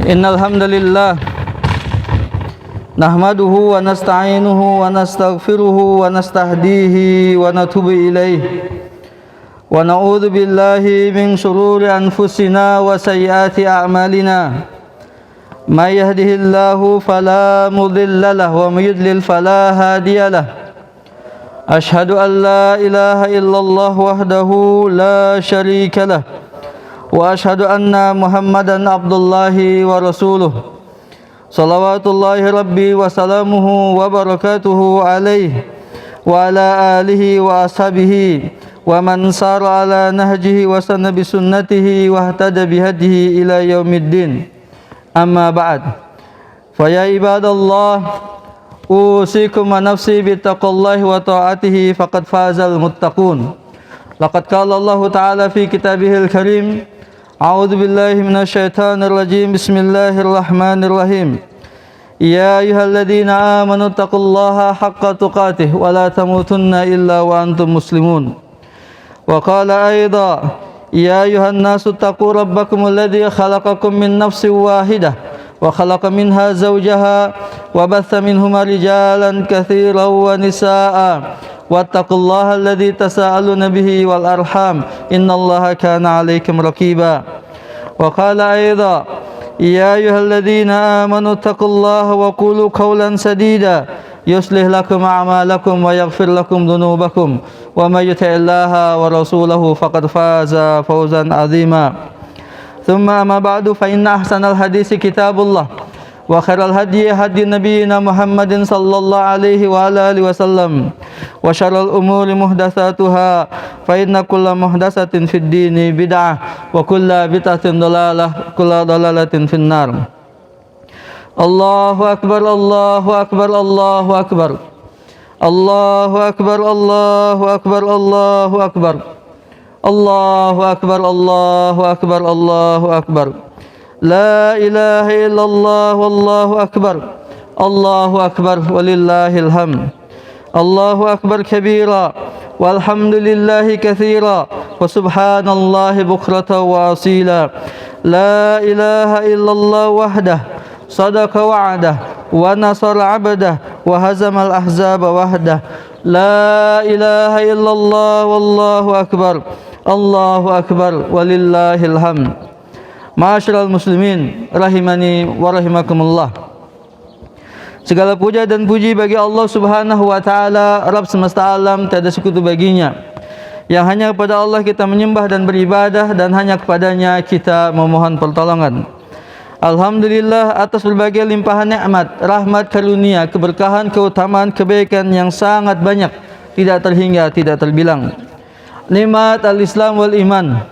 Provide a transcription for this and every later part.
Innal hamdalillah nahmaduhu wa nasta'inuhu wa nastaghfiruhu wa nastahdihi wa natubu ilaih wa na'udzu billahi min shururi anfusina wa sayyiati a'malina may yahdihillahu fala mudilla lahu wa may yudlil fala hadiya lahu ashhadu an la ilaha illallah wahdahu la syarika lahu wa ashhadu anna Muhammadan abdullahi wa rasuluh salawatullahi rabbi wa salamuhu wa barakatuhu alaihi wa ala alihi wa ashabihi wa man sara ala nahjihi wa sanna bi sunnatihi wa ihtada bihadihi ila yaumiddin amma ba'd fa ya ibadallah usikum wa nafsi bi taqwallahi wa ta'atihi faqad fazal muttaqun laqad qala Allah ta'ala fi kitabihil karim A'udzu billahi minasy syaithanir rajim. Bismillahirrahmanirrahim. Ya ayyuhalladzina amanu taqullaha haqqa tuqatih wa la tamutunna illa wa antum muslimun. Wa qala aidha ya ayyuhan nasu taqu rabbakum alladzi khalaqakum min nafsin wahidah wa khalaqa minha zawjaha wa batha minhuma rijalan katsiran wa nisaa'a wattaqullaha alladzi tasaaluna bihi wal arham innallaha kana 'alaikum raqiba wa qala aidha ya ayyuhalladzina amanu taqullaha wa qulu qawlan sadida yuslih lakum a'malakum wa yaghfir lakum dhunubakum wa may yuti'illaha wa rasulahu faqad faza fawzan 'azima thumma amma ba'du fa inna ahsanal haditsi kitabullah wa khairal hadi hadi nabiyina Muhammadin sallallahu alaihi wa ala alihi wasallam wa syarrul umuri muhdatsatuha fa inna kulla muhdatsatin fid dini bid'ah wa kulla bid'atin dhalalah kulla dhalalatin finnar. Allahu akbar Allahu akbar Allahu akbar Allahu akbar Allahu akbar Allahu akbar Allahu akbar Allahu akbar Allahu akbar La ilaha illallah wallahu akbar Allahu akbar walillahil hamd Allahu akbar kabira walhamdulillahi katsira wa subhanallahi bukratan wa asila La ilaha illallah wahdah sadaqa wa'dah wa nasara 'abdah wa hazamal ahzaba wahdah La ilaha illallah wallahu akbar Allahu akbar walillahil hamd Ma'asyiral muslimin rahimani wa rahimakumullah. Segala puja dan puji bagi Allah Subhanahu wa taala, Rabb semesta alam, tiada sekutu baginya. Yang hanya kepada Allah kita menyembah dan beribadah dan hanya kepadanya kita memohon pertolongan. Alhamdulillah atas berbagai limpahan nikmat, rahmat, karunia, keberkahan, keutamaan, kebaikan yang sangat banyak, tidak terhingga, tidak terbilang. Nikmat al-Islam wal iman,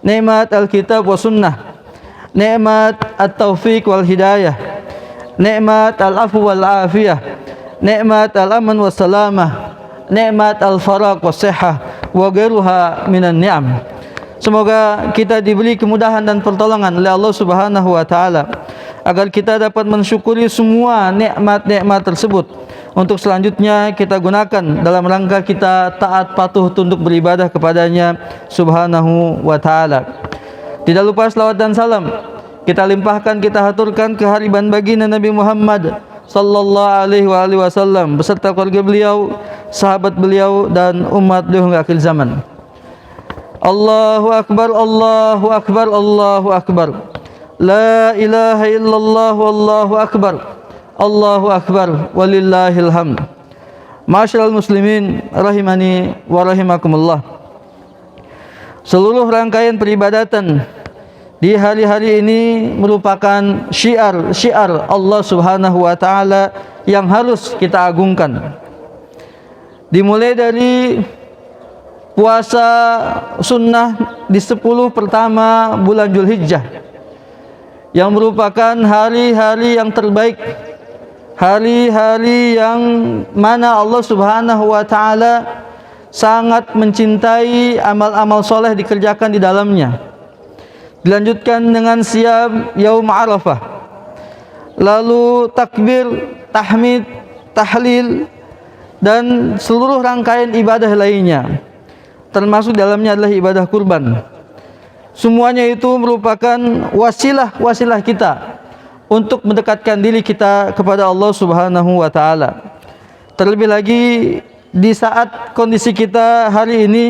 nikmat al-kitab wa sunnah, nikmat at-taufiq wal hidayah, nikmat al-afu wal afiyah, nikmat al-aman was salamah, nikmat al-faraq was sihah wa ghairuha minan ni'am. Semoga kita diberi kemudahan dan pertolongan oleh Allah Subhanahu wa taala agar kita dapat mensyukuri semua nikmat-nikmat tersebut untuk selanjutnya kita gunakan dalam rangka kita taat patuh tunduk beribadah kepadanya Subhanahu wa taala. Tidak lupa selawat dan salam kita limpahkan, kita haturkan kehariban baginda Nabi Muhammad sallallahu alaihi wasallam beserta keluarga beliau, sahabat beliau dan umat beliau hingga akhir zaman. Allahu akbar Allahu akbar Allahu akbar. La ilaha illallah wallahu akbar. Allahu akbar walillahil hamd. Ma'asyiral muslimin rahimani wa rahimakumullah. Seluruh rangkaian peribadatan di hari-hari ini merupakan syiar Allah Subhanahu wa taala yang harus kita agungkan. Dimulai dari puasa sunnah di 10 pertama bulan Dzulhijjah yang merupakan hari-hari yang terbaik, hari-hari yang mana Allah Subhanahu wa taala sangat mencintai amal-amal soleh dikerjakan di dalamnya. Dilanjutkan dengan siam Yaum Arafah, lalu takbir, tahmid, tahlil dan seluruh rangkaian ibadah lainnya, termasuk dalamnya adalah ibadah kurban. Semuanya itu merupakan wasilah kita untuk mendekatkan diri kita kepada Allah Subhanahu wa taala. Terlebih lagi di saat kondisi kita hari ini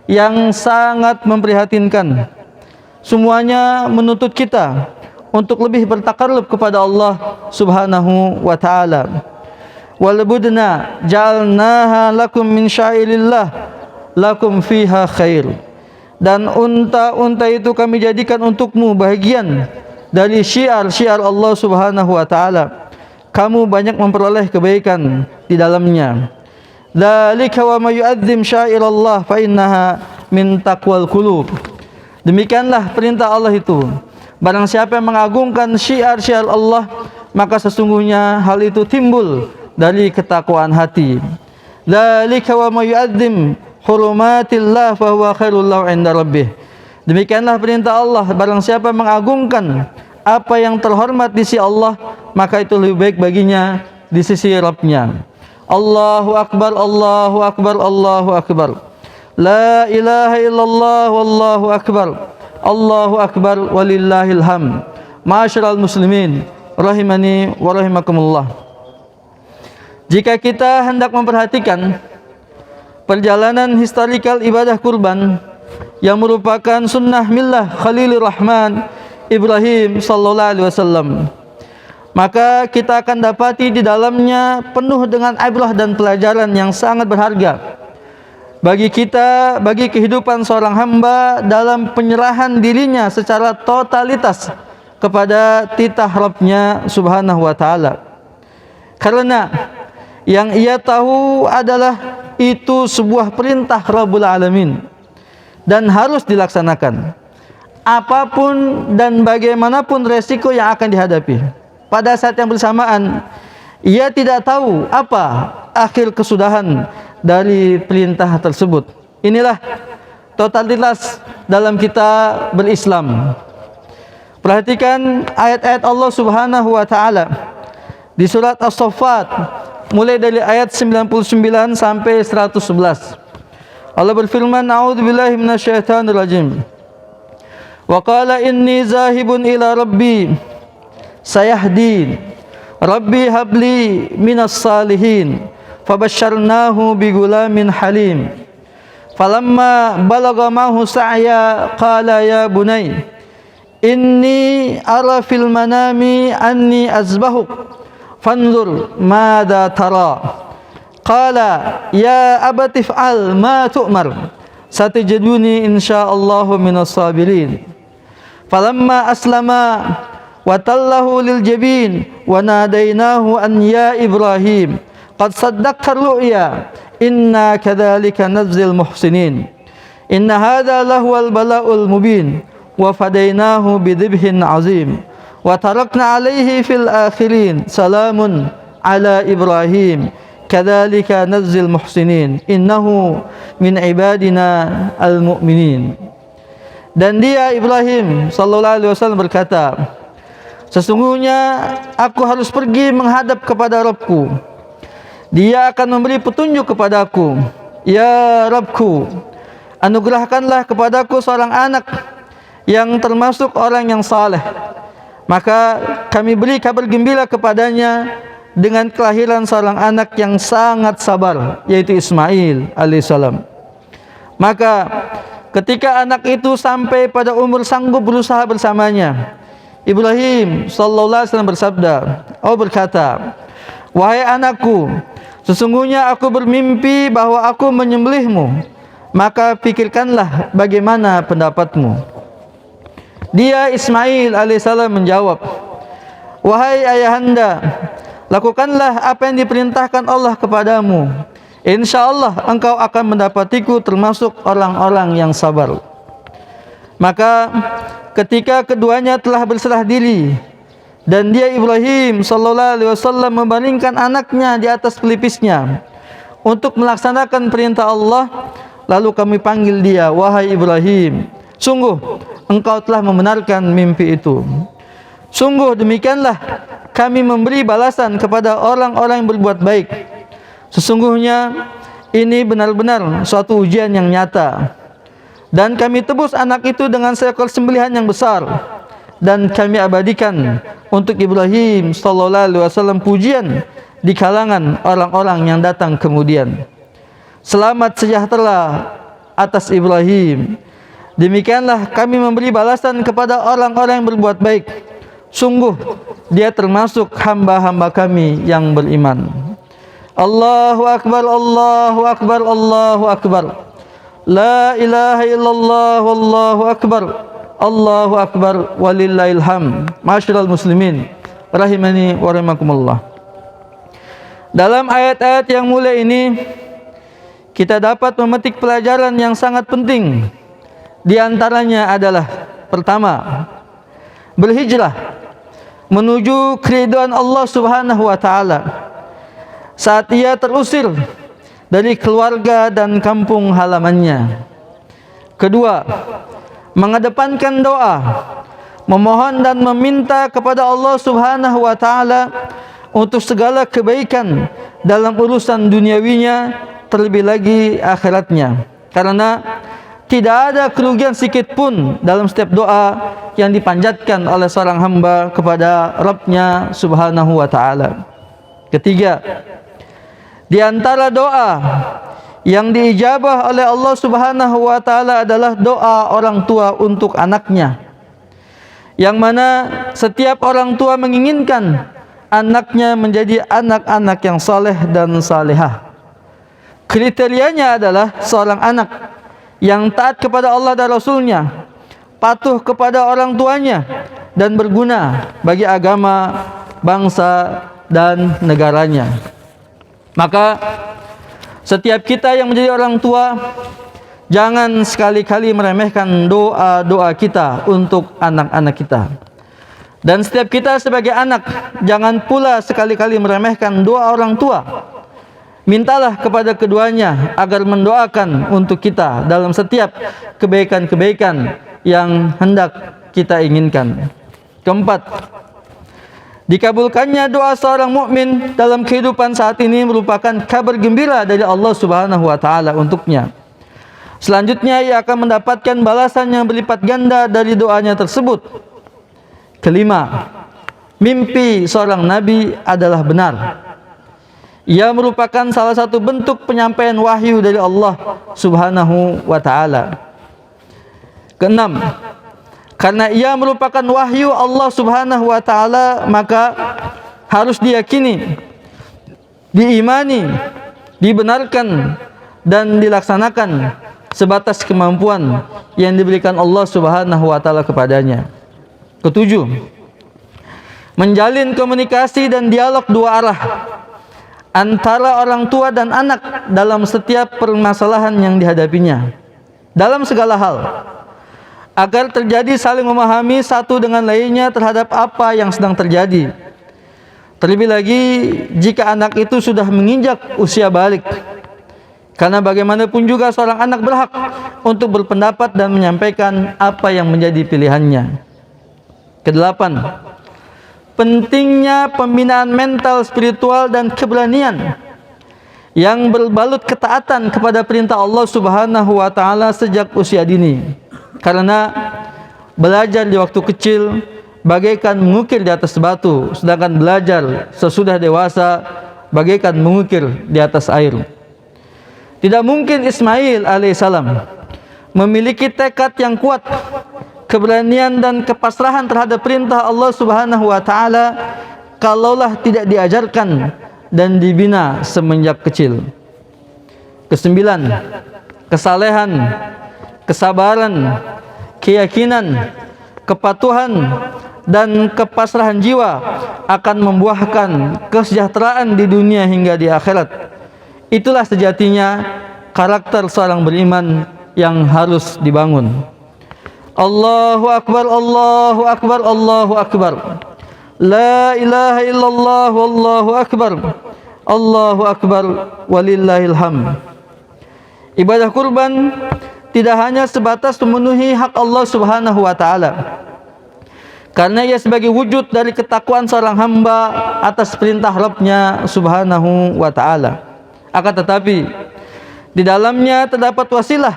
yang sangat memprihatinkan. Semuanya menuntut kita untuk lebih bertakarrub kepada Allah Subhanahu wa taala. Wal budna ja'alnaha lakum min syairillah lakum fiha khair. Dan unta-unta itu kami jadikan untukmu bahagian dari syiar-syiar Allah Subhanahu wa taala. Kamu banyak memperoleh kebaikan di dalamnya. Dzalika wa may yu'azzim syairallah fa innaha min taqwal qulub. Demikianlah perintah Allah itu. Barang siapa yang mengagungkan syiar-syiar Allah, maka sesungguhnya hal itu timbul dari ketakwaan hati. Dzalika wa may yu'azzim hurumatillah fa huwa khairul lahu 'inda rabbih. Demikianlah perintah Allah. Barang siapa mengagungkan apa yang terhormat di sisi Allah, maka itu lebih baik baginya di sisi Rabb-Nya. Allahu akbar, Allahu akbar, Allahu akbar. La ilaha illallah, wallahu akbar. Allahu akbar walillahil hamd. Ma'asyiral muslimin, rahimani wa rahimakumullah. Jika kita hendak memperhatikan perjalanan historikal ibadah kurban yang merupakan sunnah millah Khalilur Rahman Ibrahim sallallahu alaihi wasallam, maka kita akan dapati di dalamnya penuh dengan ibrah dan pelajaran yang sangat berharga bagi kita, bagi kehidupan seorang hamba dalam penyerahan dirinya secara totalitas kepada titah Rabb-Nya Subhanahu wa taala. Karena yang ia tahu adalah itu sebuah perintah Rabbul Alamin dan harus dilaksanakan apapun dan bagaimanapun resiko yang akan dihadapi. Pada saat yang bersamaan, ia tidak tahu apa akhir kesudahan dari perintah tersebut. Inilah totalitas dalam kita berislam. Perhatikan ayat-ayat Allah Subhanahu wa taala di surat As-Saffat mulai dari ayat 99 sampai 111. Allah berfirman, "A'udzubillahi minasyaitonir rajim. Wa qala inni zahibun ila rabbi sayahdin. Rabbi habli minas salihin." Fabasyarnahu bigulamin halim. Falamma balagha ma'hu sa'ya qala ya bunay inni ara fil manami anni azbahuk fanzur madza tara. Qala ya abati if'al ma tu'mar satajiduni insyaallahu minas sabirin. Falamma aslama wa tallahu lil jabin wa nadainahu an ya Ibrahim qad saddaqta ar-ru'ya inna kadzalika nadzil muhsinin. Inna hadza lahuwal bala'ul mubin wa fadainahu bidhibhin azim wa tarakna alayhi fil akhirin salamun ala Ibrahim kadzalika nadzil muhsinin innahu min ibadina al-mu'minin. Dan dia Ibrahim sallallahu alaihi wasallam berkata, sesungguhnya aku harus pergi menghadap kepada Rabbku. Dia akan memberi petunjuk kepadaku. Ya Rabbku, anugerahkanlah kepadaku seorang anak yang termasuk orang yang saleh. Maka kami beri kabar gembira kepadanya dengan kelahiran seorang anak yang sangat sabar, yaitu Ismail alaihissalam. Maka ketika anak itu sampai pada umur sanggup berusaha bersamanya, Ibrahim sallallahu alaihi wasallam bersabda, berkata, wahai anakku, sesungguhnya aku bermimpi bahwa aku menyembelihmu, maka pikirkanlah bagaimana pendapatmu. Dia Ismail alaihissalam menjawab, wahai ayahanda, lakukanlah apa yang diperintahkan Allah kepadamu. InsyaAllah engkau akan mendapatiku termasuk orang-orang yang sabar. Maka ketika keduanya telah berserah diri dan dia Ibrahim sallallahu alaihi wasallam membaringkan anaknya di atas pelipisnya untuk melaksanakan perintah Allah, lalu kami panggil dia, wahai Ibrahim, sungguh engkau telah membenarkan mimpi itu. Sungguh demikianlah kami memberi balasan kepada orang-orang yang berbuat baik. Sesungguhnya ini benar-benar suatu ujian yang nyata. Dan kami tebus anak itu dengan seekor sembelihan yang besar, dan kami abadikan untuk Ibrahim sallallahu alaihi wasallam pujian di kalangan orang-orang yang datang kemudian. Selamat sejahtera atas Ibrahim. Demikianlah kami memberi balasan kepada orang-orang yang berbuat baik. Sungguh dia termasuk hamba-hamba kami yang beriman. Allahu akbar, Allahu akbar, Allahu akbar. La ilaha illallah, wallahu akbar. Allahu akbar, walillahil hamd. Ma'asyiral muslimin rahimani wa rahimakumullah. Dalam ayat-ayat yang mulia ini kita dapat memetik pelajaran yang sangat penting. Di antaranya adalah pertama, berhijrah menuju keridhaan Allah Subhanahu wa taala saat ia terusir dari keluarga dan kampung halamannya. Kedua, mengedepankan doa, memohon dan meminta kepada Allah Subhanahu wa taala untuk segala kebaikan dalam urusan duniawinya, terlebih lagi akhiratnya. Karena tidak ada kerugian sedikit pun dalam setiap doa yang dipanjatkan oleh seorang hamba kepada Rabb-Nya Subhanahu wa taala. Ketiga, di antara doa yang diijabah oleh Allah Subhanahu wa taala adalah doa orang tua untuk anaknya, yang mana setiap orang tua menginginkan anaknya menjadi anak-anak yang saleh dan salehah. Kriterianya adalah seorang anak yang taat kepada Allah dan Rasul-Nya, patuh kepada orang tuanya, dan berguna bagi agama, bangsa, dan negaranya. Maka setiap kita yang menjadi orang tua, jangan sekali-kali meremehkan doa-doa kita untuk anak-anak kita. Dan setiap kita sebagai anak, jangan pula sekali-kali meremehkan doa orang tua. Mintalah kepada keduanya agar mendoakan untuk kita dalam setiap kebaikan-kebaikan yang hendak kita inginkan. Keempat, dikabulkannya doa seorang mukmin dalam kehidupan saat ini merupakan kabar gembira dari Allah Subhanahu wa taala untuknya. Selanjutnya ia akan mendapatkan balasan yang berlipat ganda dari doanya tersebut. Kelima, mimpi seorang nabi adalah benar. Ia merupakan salah satu bentuk penyampaian wahyu dari Allah Subhanahu wa taala. Keenam, karena ia merupakan wahyu Allah Subhanahu wa taala, maka harus diyakini, diimani, dibenarkan dan dilaksanakan sebatas kemampuan yang diberikan Allah Subhanahu wa taala kepadanya. Ketujuh, menjalin komunikasi dan dialog dua arah antara orang tua dan anak dalam setiap permasalahan yang dihadapinya, dalam segala hal, agar terjadi saling memahami satu dengan lainnya terhadap apa yang sedang terjadi. Terlebih lagi jika anak itu sudah menginjak usia balik, karena bagaimanapun juga seorang anak berhak untuk berpendapat dan menyampaikan apa yang menjadi pilihannya. Kedelapan, pentingnya pembinaan mental, spiritual, dan keberanian yang berbalut ketaatan kepada perintah Allah Subhanahu wa taala sejak usia dini. Karena belajar di waktu kecil bagaikan mengukir di atas batu, sedangkan belajar sesudah dewasa bagaikan mengukir di atas air. Tidak mungkin Ismail alaihissalam memiliki tekad yang kuat, keberanian dan kepasrahan terhadap perintah Allah Subhanahu wa taala kalaulah tidak diajarkan dan dibina semenjak kecil. Kesembilan, kesalehan, kesabaran, keyakinan, kepatuhan dan kepasrahan jiwa akan membuahkan kesejahteraan di dunia hingga di akhirat. Itulah sejatinya karakter seorang beriman yang harus dibangun. Allahu akbar, Allahu akbar, Allahu akbar. La ilaha illallah, wallahu akbar. Allahu akbar, walillahil hamd. Ibadah kurban tidak hanya sebatas memenuhi hak Allah Subhanahu wa taala, karena ia sebagai wujud dari ketakwaan seorang hamba atas perintah Rabb-Nya Subhanahu wa taala. Akan tetapi di dalamnya terdapat wasilah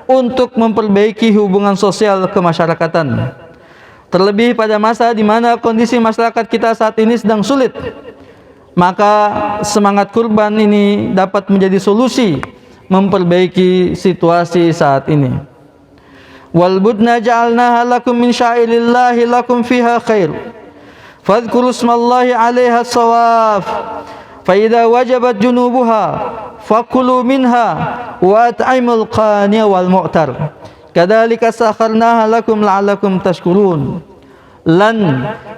untuk memperbaiki hubungan sosial kemasyarakatan. Terlebih pada masa di mana kondisi masyarakat kita saat ini sedang sulit, maka semangat kurban ini dapat menjadi solusi memperbaiki situasi saat ini. Wal budna ja'alnaha lakum min sya'irillahi lakum fiha khair. Fadhkuru ismallahi 'alaiha shawaf. Fa idza wajabat junubuha fakulu minha wa at'imul qani wal mu'tar. Kadzalika sakharnaha lakum la'allakum tashkurun. Lan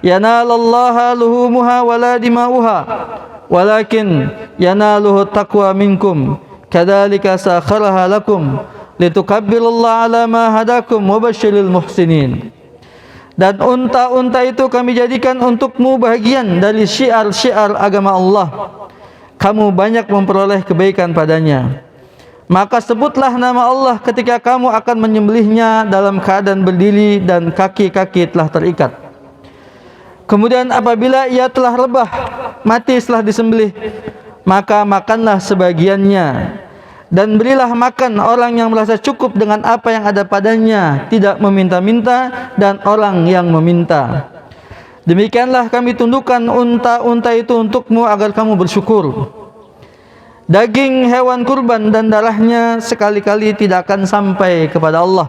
yanalallaha luhumuha wala dima'uha walakin yanaluhu taqwa minkum. Kadzalika sakharaha lakum litukabbirullaha ala ma hadakum wa basyiril muhsinin. Dan unta-unta itu kami jadikan untukmu bahagian dari syiar-syiar agama Allah. Kamu banyak memperoleh kebaikan padanya. Maka sebutlah nama Allah ketika kamu akan menyembelihnya dalam keadaan berdiri dan kaki-kaki telah terikat. Kemudian apabila ia telah rebah, mati setelah disembelih, maka makanlah sebagiannya. Dan berilah makan orang yang merasa cukup dengan apa yang ada padanya, tidak meminta-minta dan orang yang meminta. Demikianlah kami tundukkan unta-unta itu untukmu agar kamu bersyukur. Daging hewan kurban dan darahnya sekali-kali tidak akan sampai kepada Allah,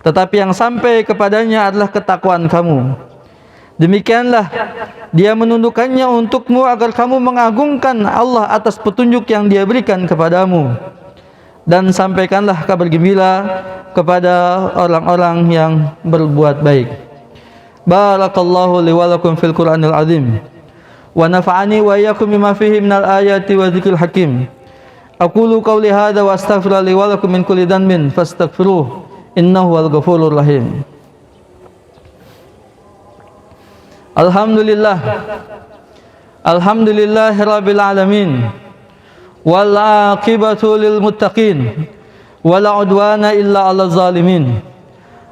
tetapi yang sampai kepadanya adalah ketakwaan kamu. Demikianlah Dia menundukkannya untukmu agar kamu mengagungkan Allah atas petunjuk yang Dia berikan kepadamu. Dan sampaikanlah kabar gembira kepada orang-orang yang berbuat baik. Barakallahu li wa lakum fil Qur'anil azim. Wa nafa'ani wa iyyakum bima fihi minal ayati wa dzikril hakim. Aqulu qawli hadza wa astaghfiru li wa lakum min kulli dhanbin fastaghfiruh innahu wal ghafurur rahim. Alhamdulillah. Alhamdulillahirabbil alamin. Wal aqibatu lil muttaqin. Wala udwana illa 'alal zalimin.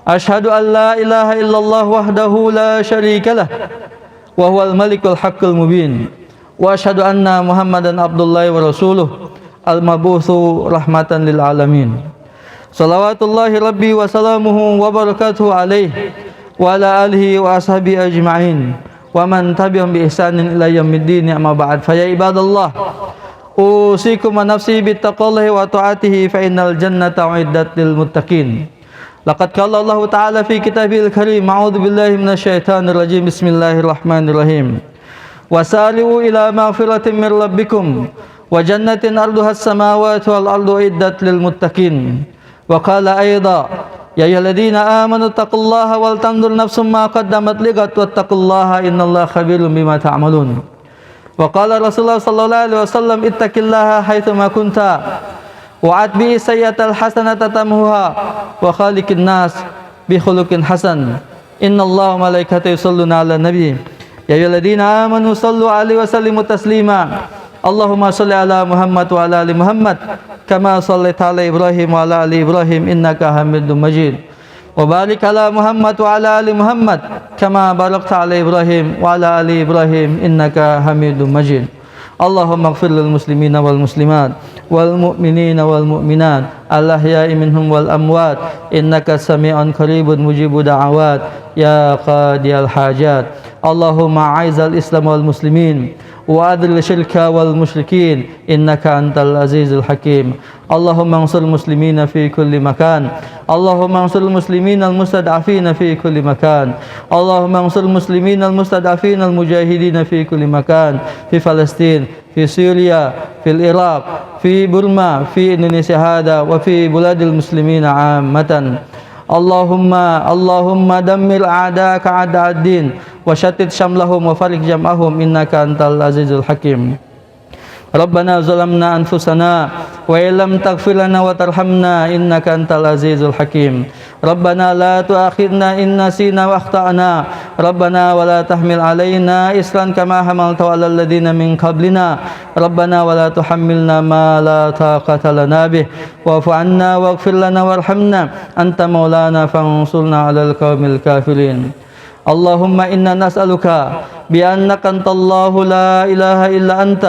Asyhadu an la ilaha illallah wahdahu la syarika lah. Wa huwal malikul haqqul mubin. Wa asyhadu anna Muhammadan abdullahi wa rasuluh al-mab'utsu rahmatan lil alamin. Shalawatullahi rabbi wa salamuhu wa barakatuhu alaihi wa ala alihi wa ashabihi ajma'in wa man tabi'ahum bi ihsanin ila yaumiddin. Amma ba'd. Fa ya ibadallah, usikum wa nafsi bittaqwallahi wa ta'atihi fa innal jannata uiddat lil muttaqin. Laqad qala Allah ta'ala fi kitabil karim, a'udzu billahi minasyaitonir rajim, bismillahirrahmanirrahim. Wasari'u ila maghfiratin mir rabbikum wa jannatin arduha as-samawati wal ardu uiddat lil muttaqin. Wa qala aidan ya ayyuhalladzina amanu taqullaha wal tanzur nafsum ma qaddamat lighad wattaqullaha innallaha khabirum bima ta'malun. Wa qala Rasulullah sallallahu alaihi wasallam ittaqillaha haitsu ma kunta wa atbi sayyatal hasanata tamhuha wa khaliqin nas bi khuluqin hasan. Innallaha wa malaikatahu yusholluna 'alan nabi ya ayyuhalladzina amanu shallu 'alaihi wa sallimu taslima. Allahumma shalli ala Muhammad wa ala ali Muhammad kama shallaita ala Ibrahim wa ala ali Ibrahim innaka Hamidum Majid. Wa barik ala Muhammad wa ala ali Muhammad kama barakta ala Ibrahim wa ala ali Ibrahim innaka Hamidum Majid. Allahumma ighfir lil muslimina wal muslimat wal mu'minina wal mu'minat al ahya'i minhum wal amwat innaka sami'un qaribun mujibud da'awat ya qadiyal hajat. Allahumma aizal Islam wal muslimin wa adil syirka wal musyrikin innaka antal azizul hakim. Allahumma ansur muslimina fi kulli makan. Allahumma ansur muslimina al mustad'afina fi kulli makan. Allahumma ansur muslimina al mustad'afina al mujahidina fi kulli makan, fi Palestin, fi Syria, fi Iraq, fi Burma, fi Indonesia hada wa fi buladil muslimina ammatan. Allahumma dammir a'daka a'da'ad-din wa shattit syamlahum wa farik jam'ahum innaka antal azizul hakim. Rabbana zalamna anfusana wa illam taghfir lana wa tarhamna innaka antal azizul hakim. Rabbana la tu'akhidna in nasina wa akhtana. Rabbana wa la tahmil alaina isran kama hamaltahu 'alal ladzina min qablina. Rabbana wa la tuhammilna ma la taqata lana bih wa'fu 'anna waghfir lana warhamna anta maulana fansurna 'alal qaumil kafirin. Allahumma inna nas'aluka بأنك أنت الله لا إله إلا أنت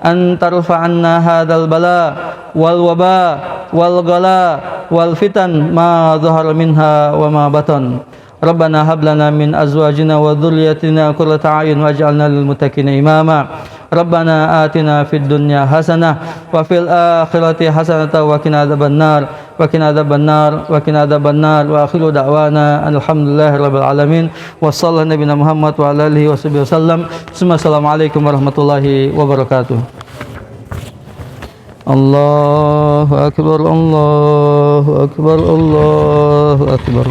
أن ترفع عنا هذا البلاء والوباء والغلاء والفتن ما ظهر منها وما بطن. ربنا هب لنا من أزواجنا وذريتنا قرة أعين واجعلنا للمتقين إماما. ربنا آتنا في الدنيا حسنة وفي الآخرة حسنة وقنا عذاب النار وقنا عذاب النار وقنا عذاب النار. وآخر دعوانا أن الحمد لله رب العالمين وصلى الله على نبينا محمد وعلى آله وصحبه وسلم. السلام عليكم ورحمة الله وبركاته. الله أكبر الله أكبر الله أكبر.